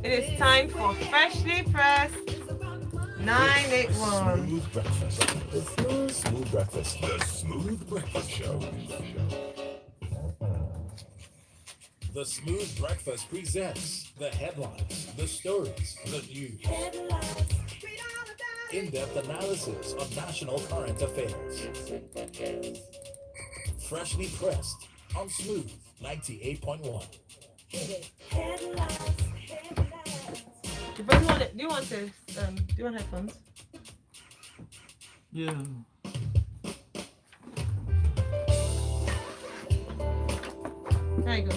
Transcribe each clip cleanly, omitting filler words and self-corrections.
It is time for Freshly Pressed 981. Smooth breakfast. Smooth breakfast. The Smooth Breakfast Show. The Smooth Breakfast presents the headlines, the stories, the news. In-depth analysis of national current affairs. Freshly pressed on Smooth 98.1. Do you want headphones? Yeah. There you go.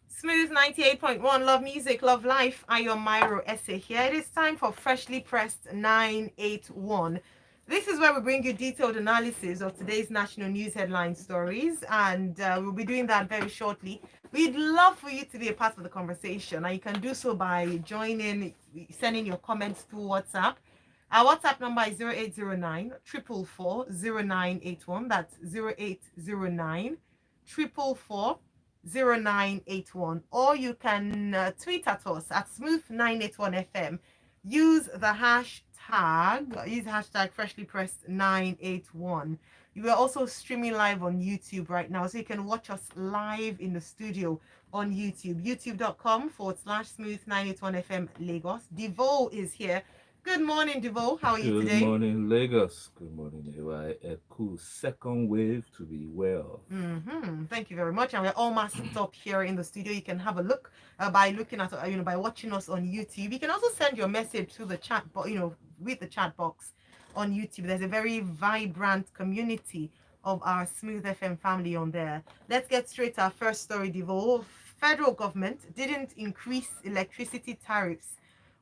Smooth 98.1, love music, love life. I am Myro Essay here. It is time for Freshly Pressed 981. This is where we bring you detailed analysis of today's national news headline stories, and we'll be doing that very shortly. We'd love for you to be a part of the conversation, and you can do so by joining, sending your comments through WhatsApp. Our WhatsApp number is 0809 444 0981. That's 0809 444 0981. Or you can tweet at us at Smooth981FM. Use hashtag Freshly Pressed 981. You are also streaming live on YouTube right now, so you can watch us live in the studio on YouTube. youtube.com/Smooth981FM Lagos. Devo is here. Good morning, Devo. How are you today? Good morning, Lagos. Good morning, AY. A cool second wave to be well. Thank you very much. And we're all masked up here in the studio. You can have a look by looking at, by watching us on YouTube. You can also send your message to the chat, with the chat box on YouTube. There's a very vibrant community of our Smooth FM family on there. Let's get straight to our first story, Devo. Federal government didn't increase electricity tariffs,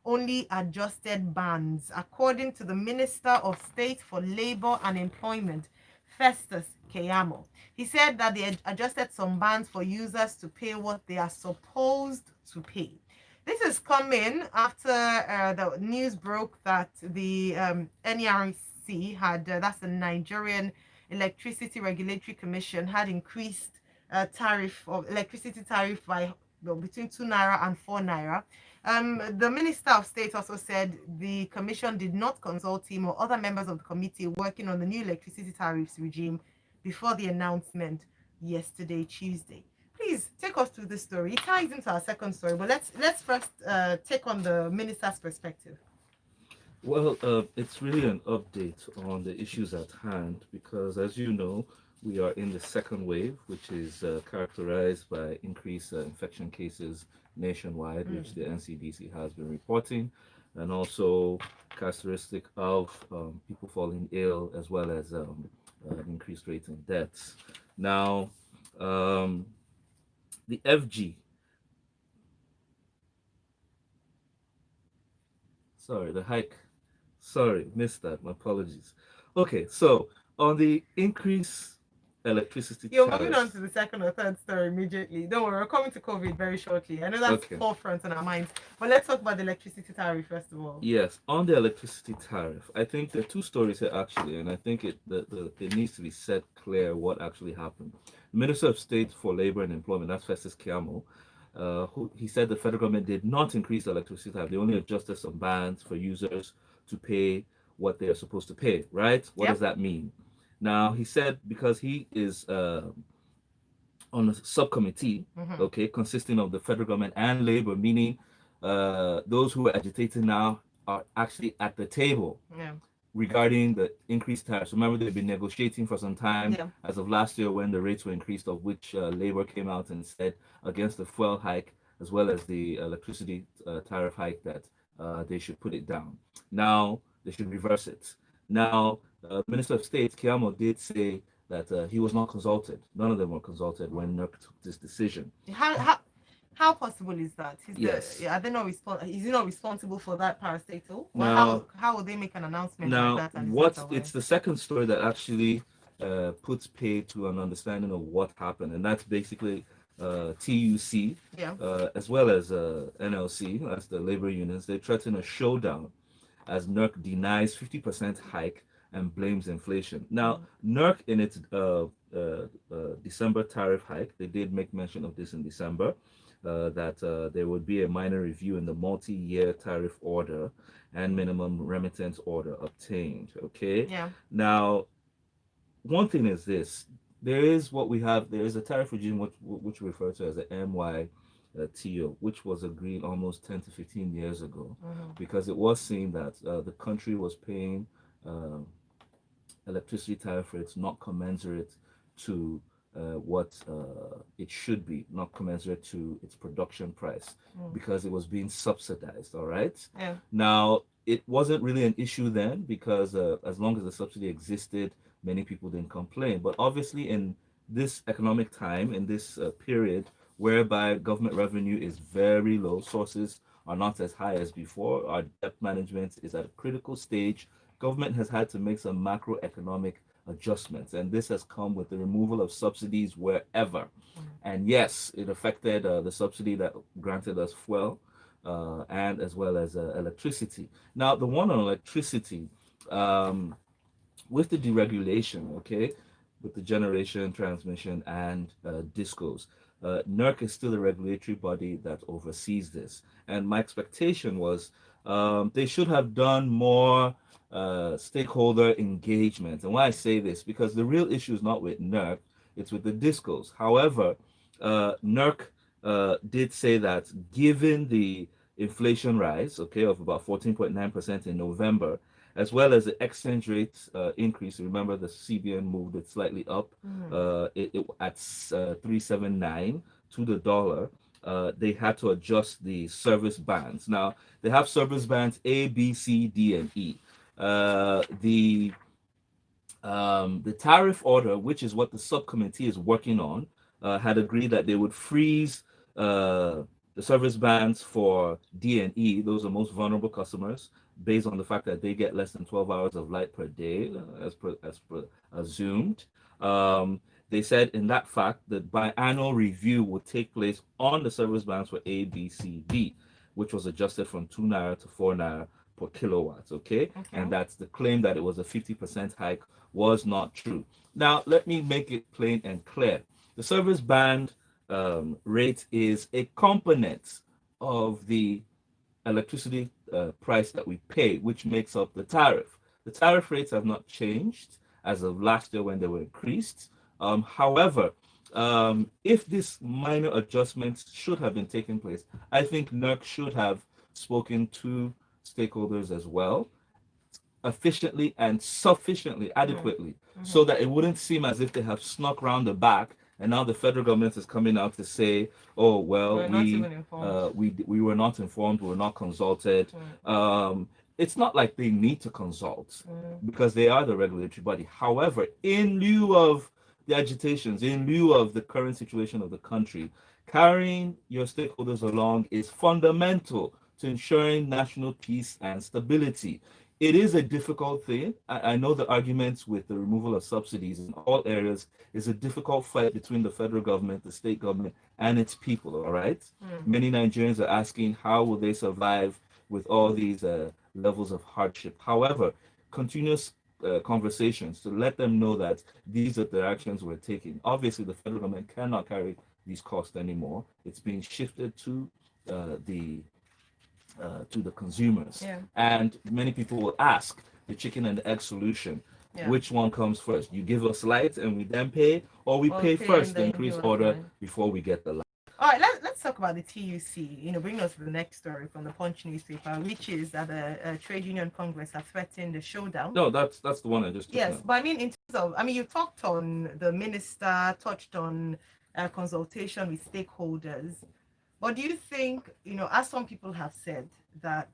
only adjusted bands, according to the Minister of State for Labor and Employment, Festus Keyamo. He said that they adjusted some bands for users to pay what they are supposed to pay. This is coming after the news broke that the NERC had, that's the Nigerian Electricity Regulatory Commission, had increased electricity tariff by between 2 naira and 4 naira. The Minister of State also said the commission did not consult him or other members of the committee working on the new electricity tariffs regime before the announcement yesterday, Tuesday. Please take us through this story. It ties into our second story, but let's first take on the minister's perspective. Well, it's really an update on the issues at hand because, as you know, we are in the second wave, which is characterized by increased infection cases nationwide, which the NCDC has been reporting, and also characteristic of people falling ill as well as an increased rate in deaths. Now, the FG, missed that, my apologies. Okay, so on the increase electricity You're tariffs. moving on to the second or third story immediately. Don't worry, we're coming to COVID very shortly. I know that's forefront in our minds, but let's talk about the electricity tariff first of all. Yes, on the electricity tariff, I think there are two stories here actually, and I think it needs to be set clear what actually happened. The Minister of State for Labor and Employment, that's Festus Keyamo, he said the federal government did not increase the electricity tariff. They only adjusted some bands for users to pay what they are supposed to pay, right? What does that mean? Now, he said because he is on a subcommittee, consisting of the federal government and labor, meaning those who are agitating now are actually at the table regarding the increased tariffs. Remember, they've been negotiating for some time as of last year when the rates were increased, of which labor came out and said against the fuel hike as well as the electricity tariff hike that they should put it down. Now, they should reverse it. Now, Minister of State, Keyamo, did say that he was not consulted. None of them were consulted when NERC took this decision. How possible is that? Are they not is he not responsible for that parastatal? Now, how will they make an announcement like that? It's the second story that actually puts pay to an understanding of what happened, and that's basically TUC as well as NLC, that's the labor unions. They threaten a showdown as NERC denies 50% hike and blames inflation. Now, NERC in its December tariff hike. They did make mention of this in December, that there would be a minor review in the multi-year tariff order and minimum remittance order obtained. Okay. Yeah. Now, one thing is this: there is what we have. There is a tariff regime which we refer to as the MYTO, which was agreed almost 10 to 15 years ago, because it was seen that the country was paying uh, electricity tariff rates not commensurate to what it should be, not commensurate to its production price, because it was being subsidized. All right. Yeah. Now, it wasn't really an issue then, because as long as the subsidy existed, many people didn't complain. But obviously, in this economic time, in this period whereby government revenue is very low, sources are not as high as before, our debt management is at a critical stage, government has had to make some macroeconomic adjustments, and this has come with the removal of subsidies wherever. And yes, it affected the subsidy that granted us fuel and as well as electricity. Now, the one on electricity, with the deregulation, okay, with the generation, transmission, and discos, NERC is still a regulatory body that oversees this. And my expectation was they should have done more stakeholder engagement. And why I say this, because the real issue is not with NERC, it's with the discos. However, NERC did say that given the inflation rise, okay, of about 14.9% in November, as well as the exchange rate increase. Remember, the CBN moved it slightly up. It at 379 to the dollar. They had to adjust the service bands. Now, they have service bands A, B, C, D, and E. The tariff order, which is what the subcommittee is working on, had agreed that they would freeze the service bands for D and E. Those are most vulnerable customers, based on the fact that they get less than 12 hours of light per day, as per assumed. They said in that fact that biannual review would take place on the service bands for A, B, C, D, which was adjusted from 2 naira to 4 naira per kilowatts. Okay, and that's the claim that it was a 50% hike was not true. Now, let me make it plain and clear. The service band rate is a component of the electricity price that we pay, which makes up the tariff. The tariff rates have not changed as of last year when they were increased. However, if this minor adjustments should have been taking place, I think NERC should have spoken to stakeholders as well, efficiently and sufficiently, adequately, so that it wouldn't seem as if they have snuck round the back, and now the federal government is coming out to say, "Oh well, we were not informed, we were not consulted." It's not like they need to consult because they are the regulatory body. However, in lieu of the agitations, in lieu of the current situation of the country, carrying your stakeholders along is fundamental to ensuring national peace and stability. It is a difficult thing. I know the arguments with the removal of subsidies in all areas is a difficult fight between the federal government, the state government, and its people, all right? Many Nigerians are asking how will they survive with all these levels of hardship. However, continuous conversations to let them know that these are the actions we're taking. Obviously, the federal government cannot carry these costs anymore. It's being shifted to the consumers. And many people will ask the chicken and the egg solution. Which one comes first? You give us light and we then pay, or we pay first the increased order before we get the light? All right, let's talk about the TUC. Bringing us to the next story from the Punch newspaper, which is that the Trade Union Congress have threatened the showdown. No, that's the one I just took. Yes, but in terms of, you talked on the minister, touched on consultation with stakeholders. But do you think, as some people have said, that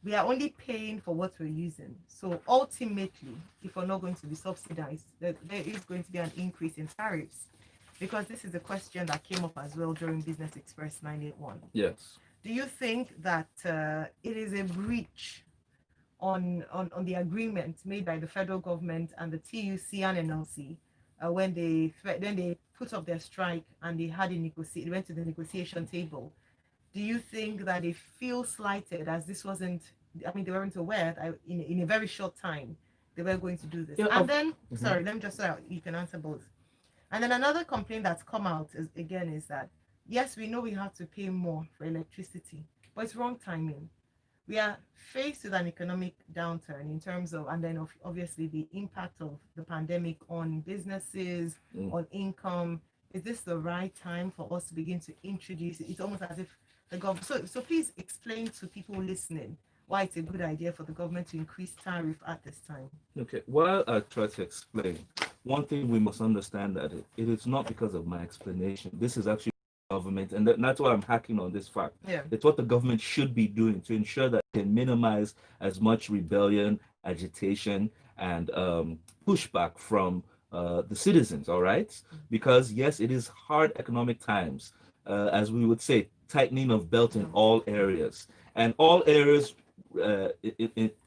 we are only paying for what we're using? So ultimately, if we're not going to be subsidized, there is going to be an increase in tariffs. Because this is a question that came up as well during Business Express 981. Yes. Do you think that it is a breach on the agreement made by the federal government and the TUC and NLC when they put up their strike and they went to the negotiation table? Do you think that they feel slighted, as this wasn't, they weren't aware that in a very short time they were going to do this? Sorry, let me just you can answer both. And then another complaint that's come out is that yes, we know we have to pay more for electricity, but it's wrong timing. We are faced with an economic downturn in terms of, and then obviously the impact of the pandemic on businesses, on income. Is this the right time for us to begin to introduce it? It's almost as if the government. So please explain to people listening why it's a good idea for the government to increase tariff at this time. Okay, while I try to explain, one thing we must understand that it is not because of my explanation. This is actually government, and that's why I'm hacking on this fact. Yeah. It's what the government should be doing to ensure that they minimize as much rebellion, agitation, and pushback from the citizens. All right, because yes, it is hard economic times, as we would say, tightening of belt in all areas, and all areas. It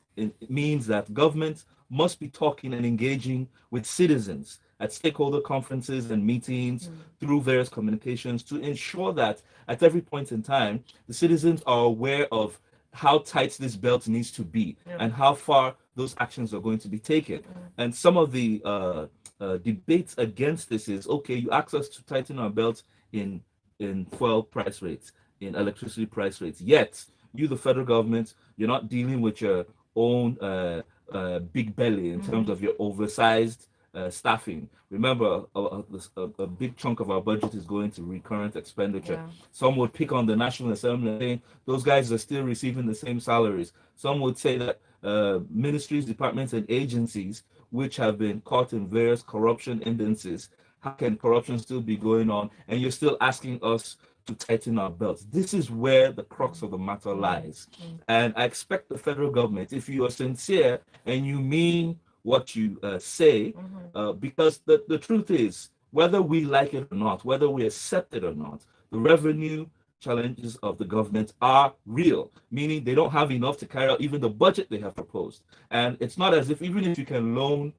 means that government must be talking and engaging with citizens at stakeholder conferences and meetings through various communications to ensure that at every point in time, the citizens are aware of how tight this belt needs to be and how far those actions are going to be taken. And some of the debates against this is, okay, you ask us to tighten our belt in fuel price rates, in electricity price rates, yet you, the federal government, you're not dealing with your own big belly in terms of your oversized staffing. Remember, a big chunk of our budget is going to recurrent expenditure. Yeah. Some would pick on the National Assembly saying those guys are still receiving the same salaries. Some would say that ministries, departments, and agencies which have been caught in various corruption instances, how can corruption still be going on? And you're still asking us to tighten our belts. This is where the crux of the matter lies. And I expect the federal government, if you are sincere and you mean what you say, because the truth is, whether we like it or not, whether we accept it or not, the revenue challenges of the government are real, meaning they don't have enough to carry out even the budget they have proposed. And it's not as if, even if you can loan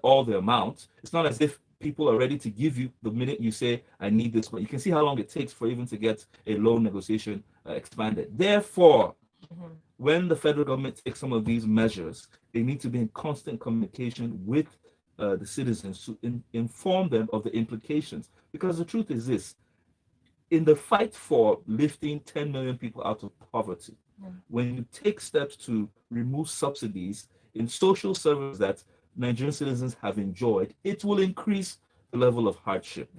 all the amount, it's not as if people are ready to give you the minute you say, I need this. But you can see how long it takes for even to get a loan negotiation expanded. Therefore, when the federal government takes some of these measures, they need to be in constant communication with the citizens to inform them of the implications. Because the truth is this, in the fight for lifting 10 million people out of poverty, when you take steps to remove subsidies in social services that Nigerian citizens have enjoyed, it will increase the level of hardship.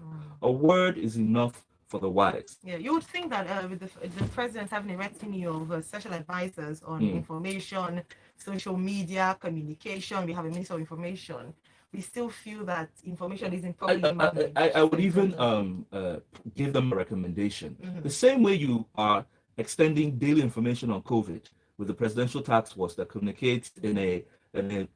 A word is enough for the wise. Yeah, you would think that with the president having a retinue of special advisors on information, social media, communication, we have a minister of information. We still feel that information isn't properly managed. I would even give them a recommendation. The same way you are extending daily information on COVID with the presidential task force that communicates in a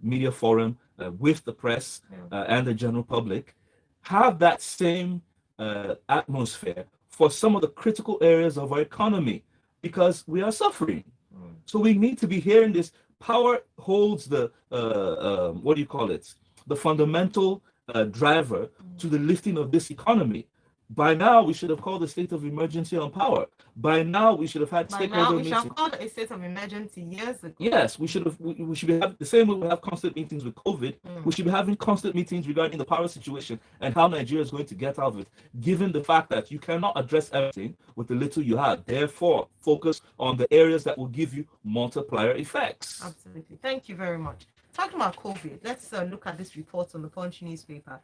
media forum with the press and the general public, have that same atmosphere for some of the critical areas of our economy, because we are suffering. So we need to be hearing this. Power holds the what do you call it? The fundamental driver to the lifting of this economy. By now, we should have called a state of emergency on power. By now, we should have had stakeholder we should have meetings. called a state of emergency years ago. Yes, we should have. We should be having the same way we have constant meetings with COVID. We should be having constant meetings regarding the power situation and how Nigeria is going to get out of it. Given the fact that you cannot address everything with the little you have, therefore, focus on the areas that will give you multiplier effects. Absolutely. Thank you very much. Talking about COVID, let's look at this report on the Punch newspaper.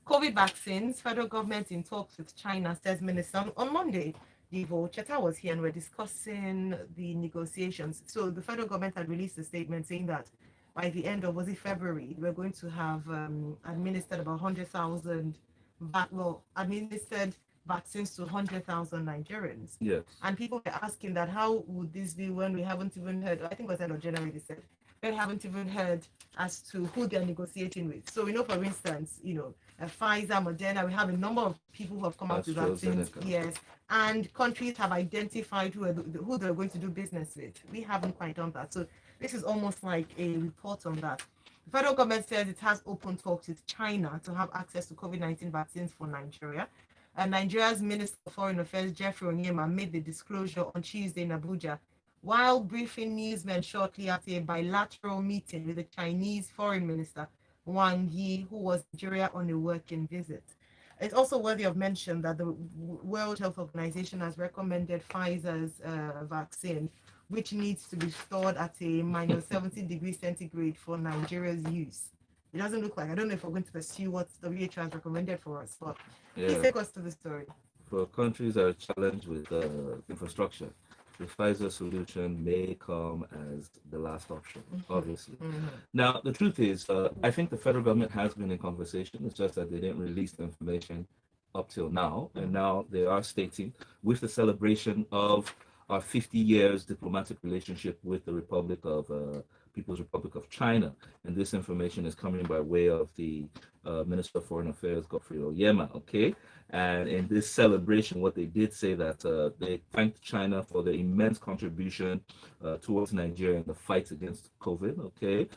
COVID vaccines, federal government in talks with China, says Minister. On Monday, Divo Cheta was here and we're discussing the negotiations. So the federal government had released a statement saying that by the end of, was it February, we're going to have administered about 100,000, administered vaccines to 100,000 Nigerians. Yes. And people were asking that, how would this be when we haven't even heard, I think it was end of January, they said, we haven't even heard as to who they're negotiating with. So we know, for instance, Pfizer, Moderna, we have a number of people who have come out with vaccines. Yes, and countries have identified who they're going to do business with. We haven't quite done that. So this is almost like a report on that. The federal government says it has open talks with China to have access to COVID-19 vaccines for Nigeria. And Nigeria's Minister of Foreign Affairs, Jeffrey Onyema, made the disclosure on Tuesday in Abuja, while briefing newsmen shortly after a bilateral meeting with the Chinese Foreign Minister, Wang Yi, who was in Nigeria on a working visit. It's also worthy of mention that the World Health Organization has recommended Pfizer's vaccine, which needs to be stored at a minus 70 degrees centigrade for Nigeria's use. It doesn't look like, I don't know if we're going to pursue what WHO has recommended for us, but please Yeah, take us to the story. for countries that are challenged with infrastructure, the Pfizer solution may come as the last option, obviously. Now, the truth is, I think the federal government has been in conversation. It's just that they didn't release the information up till now. And now they are stating, with the celebration of our 50 years diplomatic relationship with the People's Republic of China. And this information is coming by way of the Minister of Foreign Affairs, Godfrey Oyema, okay? And in this celebration, what they did say that they thanked China for their immense contribution towards Nigeria in the fight against COVID, okay?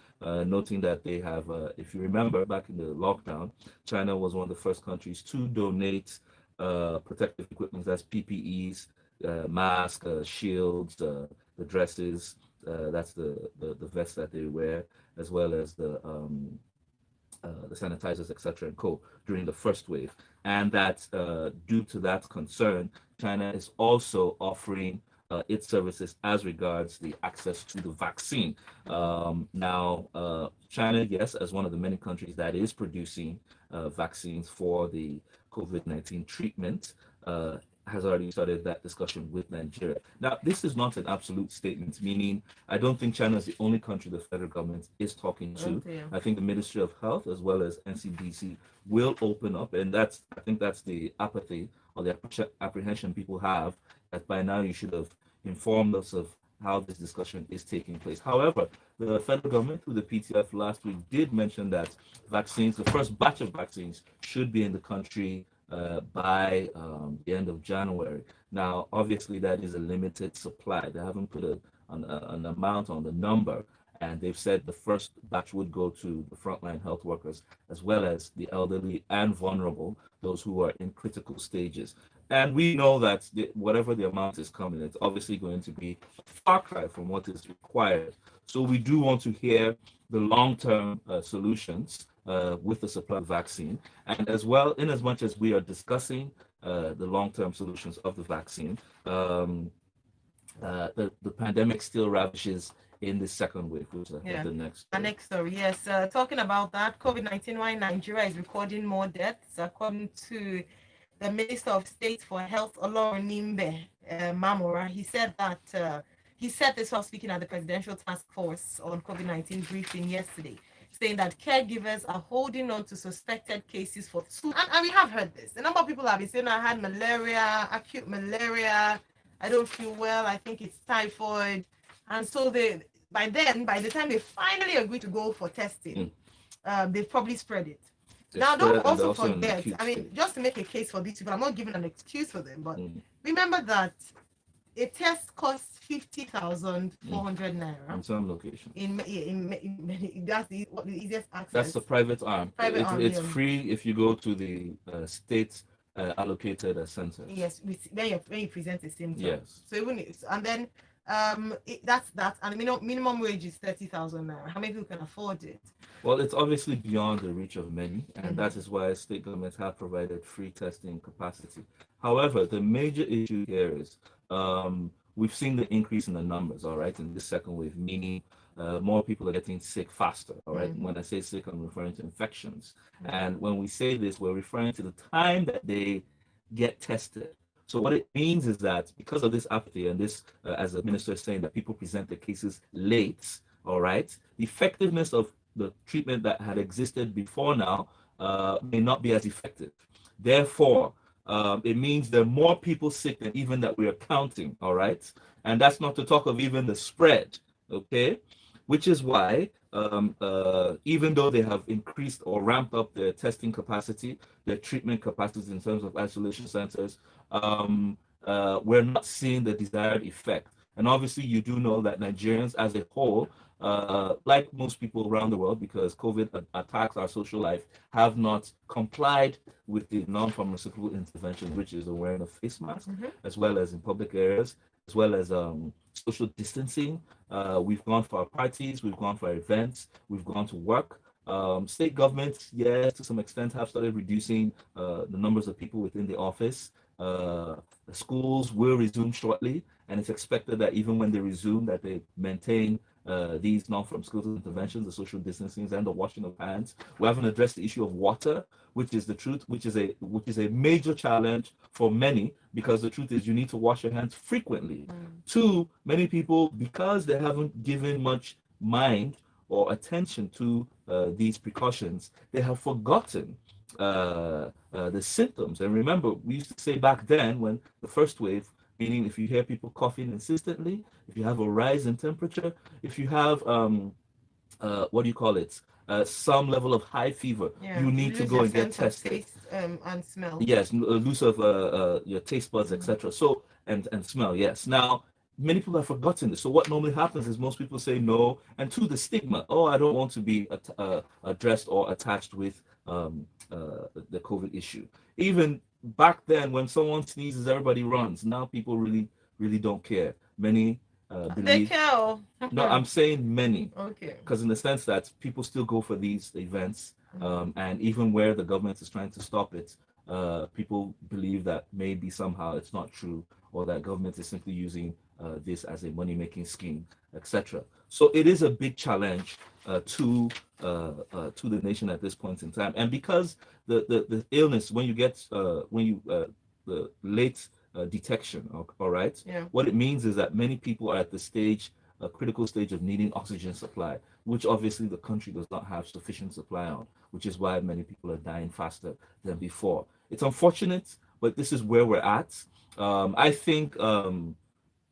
Noting that they have, if you remember, back in the lockdown, China was one of the first countries to donate protective equipment, that's PPEs, masks, shields, the dresses, that's the vests that they wear, as well as the sanitizers, etc., and co. during the first wave, and that due to that concern, China is also offering its services as regards the access to the vaccine. Now, China, yes, as one of the many countries that is producing vaccines for the COVID-19 treatment, has already started that discussion with Nigeria. Now, this is not an absolute statement, meaning I don't think China is the only country the federal government is talking to. Okay. I think the Ministry of Health as well as NCDC will open up, and I think that's the apathy or the apprehension people have, that by now you should have informed us of how this discussion is taking place. However, the federal government through the PTF last week did mention that vaccines, the first batch of vaccines, should be in the country by the end of January. Now, obviously, that is a limited supply. They haven't put an amount on the number, and they've said the first batch would go to the frontline health workers, as well as the elderly and vulnerable, those who are in critical stages. And we know that whatever the amount is coming, it's obviously going to be a far cry from what is required. So we do want to hear the long-term solutions with the supply of vaccine, and as well, in as much as we are discussing the long-term solutions of the vaccine, the pandemic still ravishes in the second wave, which is the next. The next story, yes. Talking about that, COVID-19, why Nigeria is recording more deaths, according to the Minister of State for Health, Olorunimbe Mamora. He said that he said this while speaking at the Presidential Task Force on COVID-19 briefing yesterday, saying that caregivers are holding on to suspected cases for two. And we have heard this. A number of people have been saying, I had malaria, acute malaria, I don't feel well, I think it's typhoid. And so by the time they finally agree to go for testing, they've probably spread it. Now, don't also forget, I mean, just to make a case for these people, I'm not giving an excuse for them, but remember that a test costs 50,400 naira. In some locations. That's the easiest access. That's the private arm. It's free if you go to the state allocated center. Yes, when you present a symptom. Yes. So even and then that's that, and the minimum wage is 30,000 naira. How many people can afford it? Well, it's obviously beyond the reach of many, and that is why state governments have provided free testing capacity. However, the major issue here is we've seen the increase in the numbers, all right, in this second wave, meaning more people are getting sick faster, all right? When I say sick, I'm referring to infections. And when we say this, we're referring to the time that they get tested. So what it means is that because of this apathy and this, as the minister is saying, that people present their cases late, all right, the effectiveness of the treatment that had existed before now may not be as effective. Therefore, it means there are more people sick than even that we are counting, all right? And that's not to talk of even the spread, okay? Which is why, even though they have increased or ramped up their testing capacity, their treatment capacity in terms of isolation centers, we're not seeing the desired effect. And obviously, you do know that Nigerians as a whole, like most people around the world, because COVID attacks our social life, have not complied with the non-pharmaceutical intervention, which is the wearing of face masks, as well as in public areas, as well as social distancing. We've gone for our parties, we've gone for our events, we've gone to work, State governments, yes, to some extent, have started reducing the numbers of people within the office. The schools will resume shortly, and it's expected that even when they resume, that they maintain these non-from school interventions, the social distancing, and the washing of hands. We haven't addressed the issue of water, which is the truth, which is a major challenge for many, because the truth is you need to wash your hands frequently. Two, many people, because they haven't given much mind or attention to these precautions, they have forgotten the symptoms. And remember, we used to say back then, when the first wave, meaning if you hear people coughing insistently, if you have a rise in temperature, if you have what do you call it? Some level of high fever, Yeah, you you need to lose go your and get sense of tested. taste and smell. Yes, loss of your taste buds, etc. So and smell. Yes. Now many people have forgotten this. So what normally happens is most people say no, and two, the stigma. Oh, I don't want to be addressed or attached with the COVID issue. Even back then, when someone sneezes, everybody runs. Now people really don't care. Many They believe. care. No, I'm saying many, Okay. because in the sense that people still go for these events, and even where the government is trying to stop it, people believe that maybe somehow it's not true, or that government is simply using this as a money-making scheme, etc. So it is a big challenge to the nation at this point in time, and because the illness, when you get the late detection, all right, Yeah. what it means is that many people are at the stage, a critical stage of needing oxygen supply, which obviously the country does not have sufficient supply on, which is why many people are dying faster than before. It's unfortunate, but this is where we're at. I think,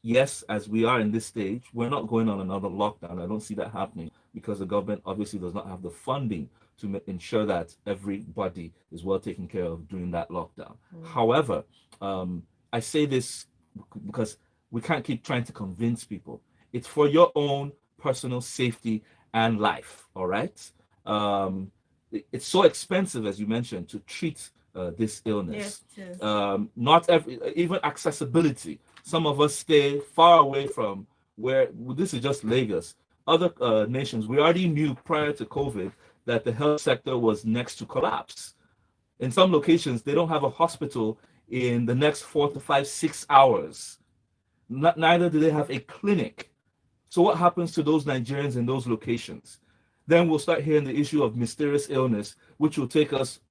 yes, as we are in this stage, we're not going on another lockdown. I don't see that happening, because the government obviously does not have the funding to ensure that everybody is well taken care of during that lockdown. However, I say this because we can't keep trying to convince people. It's for your own personal safety and life. All right. It's so expensive, as you mentioned, to treat this illness. Yes, yes. Not every, even accessibility. Some of us stay far away from where, well, this is just Lagos. Other nations, we already knew prior to COVID that the health sector was next to collapse. In some locations, they don't have a hospital in the next 4 to 5, 6 hours. Neither do they have a clinic. So what happens to those Nigerians in those locations? Then we'll start hearing the issue of mysterious illness, which will take us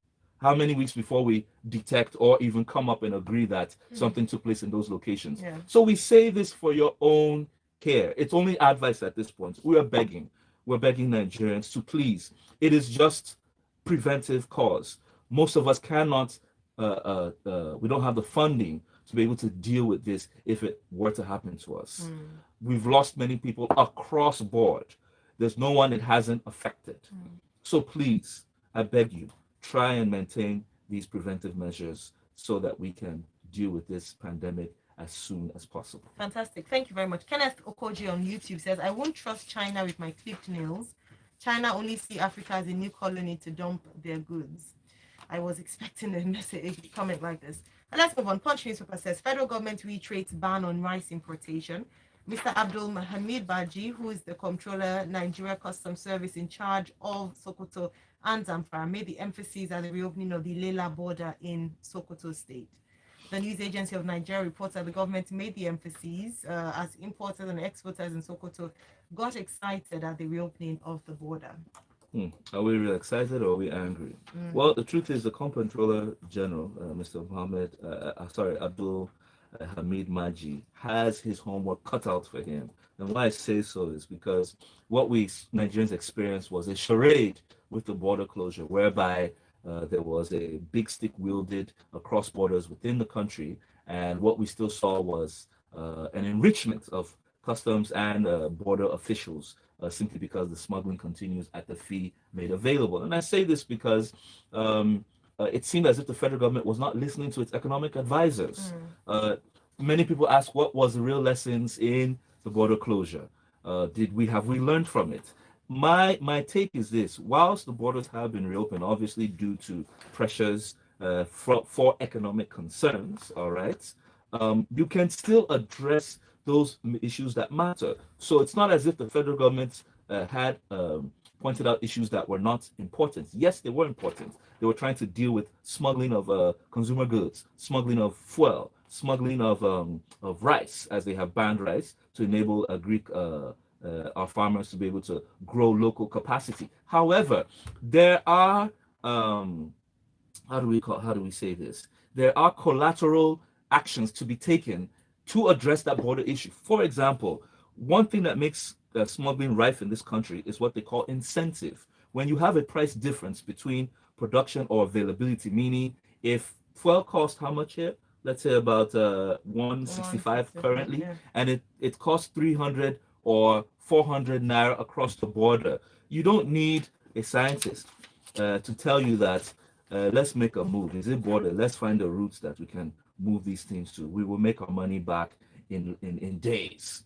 how many weeks before we detect or even come up and agree that something took place in those locations. Yeah. So we say this for your own care. It's only advice at this point. We are begging. We're begging Nigerians to please. It is just preventive cause. Most of us cannot, we don't have the funding to be able to deal with this if it were to happen to us. We've lost many people across board. There's no one it hasn't affected. So please, I beg you, try and maintain these preventive measures so that we can deal with this pandemic as soon as possible. Fantastic. Thank you very much. Kenneth Okoji on YouTube says, I won't trust China with my clipped nails. China only see Africa as a new colony to dump their goods. I was expecting a message, a comment like this. And let's move on. Punch newspaper says, federal government reiterates ban on rice importation. Mr. Abdul Hamid Baji, who is the Comptroller, Nigeria Customs Service in charge of Sokoto and Zamfara, made the emphasis at the reopening of the Lela border in Sokoto State. The news agency of Nigeria reports that the government made the emphasis as importers and exporters in Sokoto got excited at the reopening of the border. Are we really excited or are we angry? Well, the truth is the Comptroller General, Mr. Abdul Hamid Maji, has his homework cut out for him. And why I say so is because what we Nigerians experienced was a charade with the border closure, whereby there was a big stick wielded across borders within the country. And what we still saw was an enrichment of customs and border officials simply because the smuggling continues at the fee made available. And I say this because it seemed as if the federal government was not listening to its economic advisors. Many people ask, what was the real lessons in the border closure? Have we learned from it? My take is this: whilst the borders have been reopened, obviously due to pressures for economic concerns, all right, you can still address those issues that matter. So it's not as if the federal government had pointed out issues that were not important. Yes, they were important. They were trying to deal with smuggling of consumer goods, smuggling of fuel, smuggling of rice, as they have banned rice to enable Greek our farmers to be able to grow local capacity. However, there are how do we say this? There are collateral actions to be taken to address that border issue. For example, one thing that makes smuggling rife in this country is what they call incentive. When you have a price difference between production or availability, meaning if fuel costs how much here? Let's say about 165 currently, yeah. and it costs 300 or 400 naira across the border. You don't need a scientist to tell you that let's make a move. Is it border? Let's find the routes that we can move these things to. We will make our money back in days.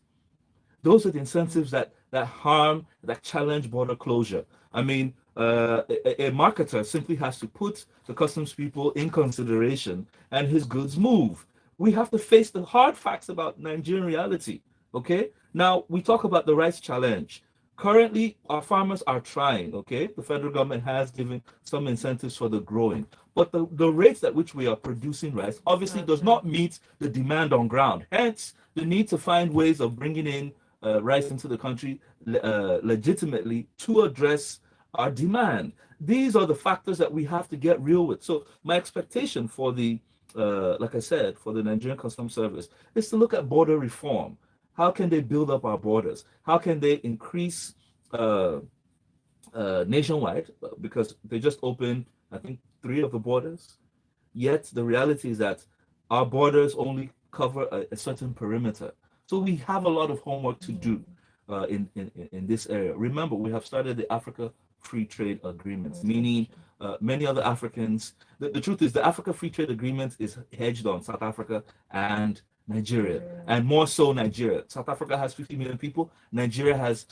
Those are the incentives that harm, that challenge border closure. I mean, a marketer simply has to put the customs people in consideration and his goods move. We have to face the hard facts about Nigerian reality. Okay, now we talk about the rice challenge. Currently, our farmers are trying. Okay, the federal government has given some incentives for the growing, but the rates at which we are producing rice obviously does not meet the demand on ground. Hence, the need to find ways of bringing in rice into the country legitimately to address our demand. These are the factors that we have to get real with. So my expectation for the, like I said, for the Nigerian Customs Service is to look at border reform. How can they build up our borders? How can they increase nationwide? Because they just opened, I think, 3 of the borders. Yet the reality is that our borders only cover a certain perimeter. So we have a lot of homework to do in this area. Remember, we have started the Africa Free Trade Agreements, meaning many other Africans. The truth is, the Africa Free Trade Agreement is hedged on South Africa and Nigeria, and more so Nigeria. South Africa has 50 million people. Nigeria has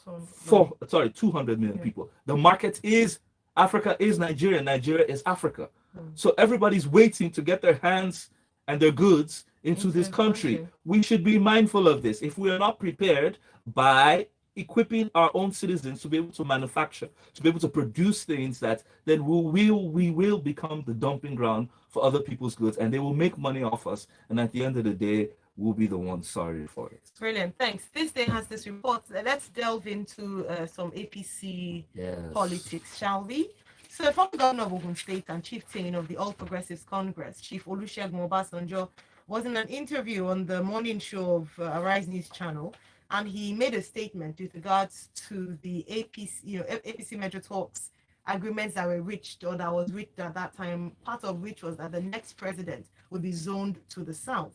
200 million people. The market is Africa is Nigeria. Nigeria is Africa. So everybody's waiting to get their hands and their goods into this country. We should be mindful of this. If we are not prepared by equipping our own citizens to be able to manufacture, to be able to produce things, that then we will become the dumping ground for other people's goods, and they will make money off us. And at the end of the day, we'll be the ones sorry for it. Brilliant, thanks. This day has this report. Let's delve into some APC politics, shall we? So the former governor of Ogun State and chieftain of the All Progressives Congress, Chief Olusegun Obasanjo, was in an interview on the morning show of Arise News Channel, and he made a statement with regards to the APC, APC Metro talks agreements that were reached, or that was reached at that time, part of which was that the next president would be zoned to the south.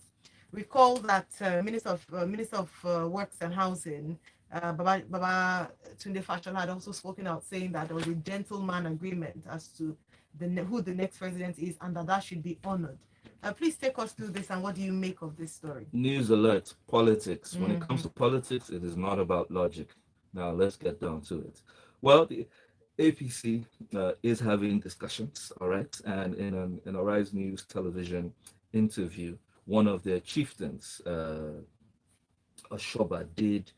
Recall that Minister of Works and Housing, Baba Tunde Fashola, had also spoken out saying that there was a gentleman agreement as to who the next president is, and that should be honored. Please take us through this, and what do you make of this story? News alert, politics. When it comes to politics, it is not about logic. Now, let's get down to it. Well, the APC is having discussions, all right? And in an Arise News television interview, one of their chieftains, Ashoba, did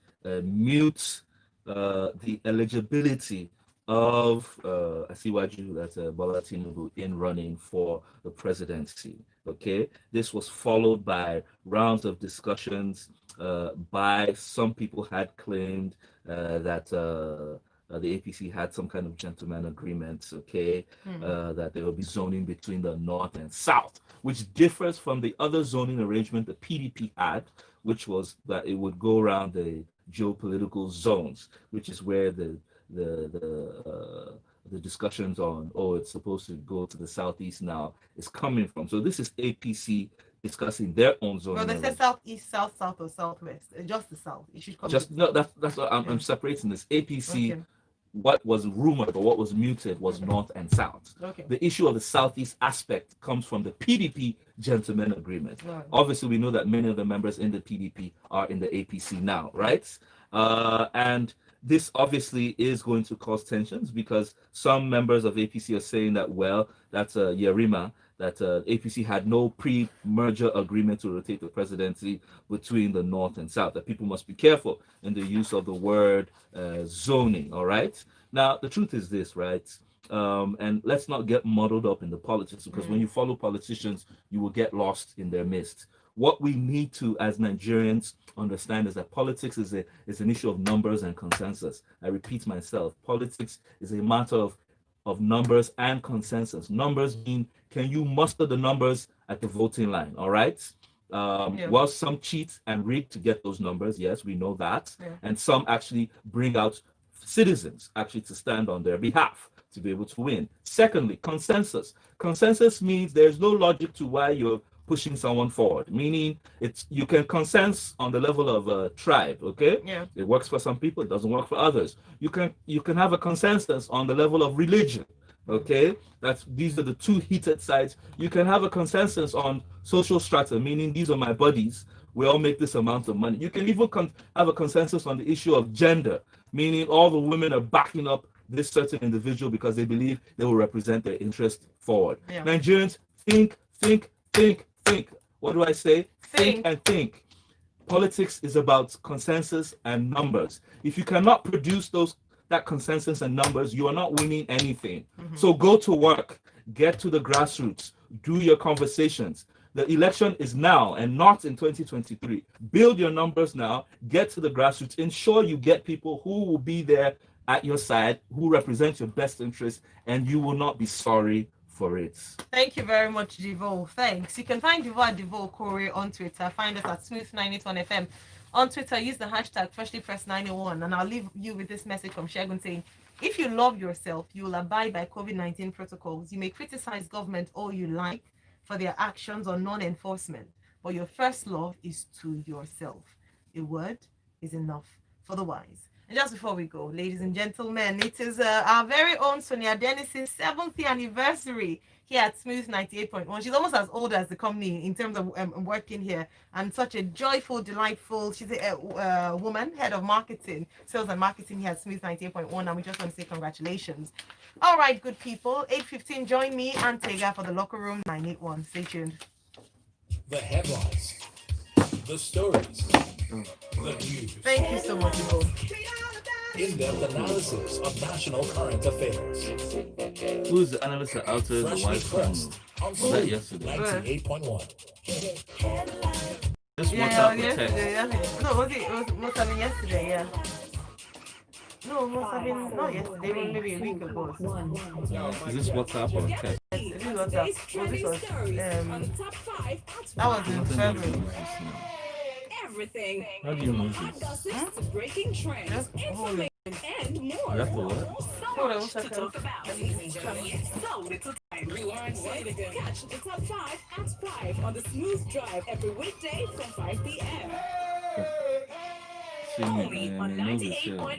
mute the eligibility of Asiwaju, that's Bola Tinubu, in running for the presidency. Okay, this was followed by rounds of discussions by some people had claimed that the APC had some kind of gentleman agreement, okay, that they will be zoning between the north and south, which differs from the other zoning arrangement the PDP had, which was that it would go around the geopolitical zones, which is where the discussions on, oh, it's supposed to go to the southeast now, is coming from. So this is APC discussing their own zoning. Well, they said southeast, south, or southwest. Just the south. It should come. Just no. That's what I'm separating this. APC. Okay. What was rumored or what was muted was north and south. Okay. The issue of the southeast aspect comes from the PDP gentleman agreement. Right. Obviously, we know that many of the members in the PDP are in the APC now, right? And this obviously is going to cause tensions because some members of APC are saying that, well, that's Yerima, that APC had no pre-merger agreement to rotate the presidency between the North and South, that people must be careful in the use of the word zoning, all right? Now, the truth is this, right? And let's not get muddled up in the politics, because when you follow politicians, you will get lost in their midst. What we need to, as Nigerians, understand is that politics is an issue of numbers and consensus. I repeat myself, politics is a matter of numbers and consensus. Numbers mean, can you muster the numbers at the voting line, all right? Well, some cheat and rig to get those numbers, yes, we know that. And some actually bring out citizens actually to stand on their behalf to be able to win. Secondly, consensus. Consensus means there's no logic to why you're pushing someone forward, meaning you can consensus on the level of a tribe, okay? It works for some people, it doesn't work for others. You can have a consensus on the level of religion, okay? These are the two heated sides. You can have a consensus on social strata, meaning these are my buddies, we all make this amount of money. You can even have a consensus on the issue of gender, meaning all the women are backing up this certain individual because they believe they will represent their interest forward. Nigerians, think. What do I say? Think and think. Politics is about consensus and numbers. If you cannot produce that consensus and numbers, you are not winning anything. So go to work, get to the grassroots, do your conversations. The election is now and not in 2023. Build your numbers now, get to the grassroots, ensure you get people who will be there at your side, who represent your best interests, and you will not be sorry for it. Thank you very much, Divo. Thanks. You can find Divo at Divo Kore on Twitter. Find us at Smooth981 FM. On Twitter, use the hashtag FreshlyPress901. And I'll leave you with this message from Shegun saying, if you love yourself, you will abide by COVID-19 protocols. You may criticize government all you like for their actions or non-enforcement, but your first love is to yourself. A word is enough for the wise. And just before we go, ladies and gentlemen, it is our very own Sonia Dennis's 7th anniversary here at Smooth 98.1. She's almost as old as the company in terms of working here, and such a joyful, delightful, she's a woman, head of marketing, sales and marketing here at Smooth 98.1, and we just want to say congratulations. All right, good people, 8:15, join me and Tega for the Locker Room 981. Stay tuned. The headlines, the stories, the news. Thank you so much, Nicole. In-depth analysis of national current affairs. Who's the analyst at Outer the White Pressed on Was that yesterday? 98.1. This yesterday. No, it must have been yesterday, yeah. No, it must have been not yesterday, maybe a week ago. Is this WhatsApp or text? This was WhatsApp. Well, this was that was in February. Everything. How do you know this? Gossip, breaking trends, information, and more. That's the what? Hold on, So much to talk about. So little time. Rewind, say it again. Catch the top 5 at 5 on the Smooth Drive every weekday from 5 p.m. See, Only on I know this, 98.1